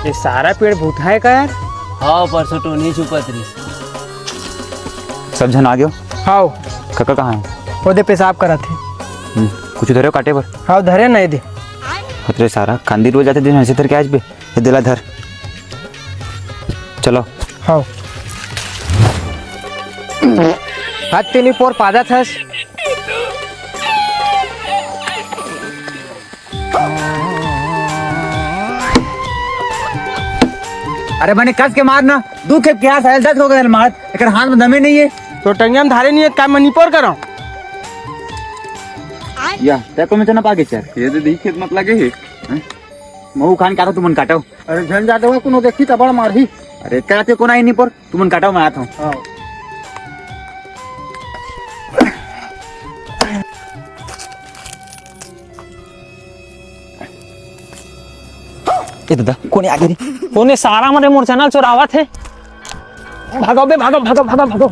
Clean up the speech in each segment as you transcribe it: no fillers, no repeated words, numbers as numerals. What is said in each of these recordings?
ये सारा पेड़ भूता है का यार? हाँ परसों टोनी छुपत रही। सब जन आ गयो। हाँ काका कहाँ है? वो दे पेशाब करा थे। कुछ धरे हो काटे पर? हाँ धरे नहीं दे। खतरे सारा खांदी रोज जाते दिन ऐसे धर के आज भी ये दिला धर। चलो। हाँ हाथ तेनी पोर पादा थस। अरे बने कस के मारना दू खेप के हाथ दर्द हो गया मार एक हाथ में दमे नहीं है तो टंगिया में धारे नहीं है काम मनी पोर करो या देखो मैं चना पागे चल ये तो देख खेत मत लगे है महू खान का तुमन काटो। अरे झन जाते हुआ कोनो देखी तबड़ मारही। अरे कराते कोना ही नहीं पर तुमन काटो मैं आता हूँ। हाँ ये दादा कोने आगे नहीं कोने सारा मरे मोर चैनल चोरावा थे। भागो बे भागो भागो भागो भागो।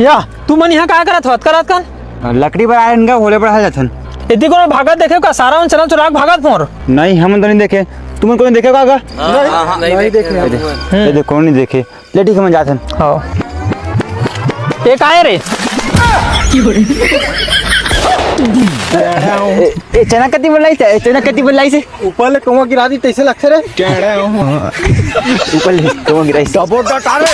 या तू मन यहाँ का करत कन लकड़ी पर आए इनका होले पर आ जाथन इतनी को भागत देखे का सारा मन चैनल चोरा भागत मोर। नहीं हम तो नहीं देखे तुमन कोई देखे का नहीं देखे। ये देखो नहीं देखे लेटी के मन जाथन। हाँ एक आए रे ए चना कति बोलाई से ऊपर ले कुआं गिरा दी तैसे लगते रे ऊपर ले तो गिराई डबो डटारे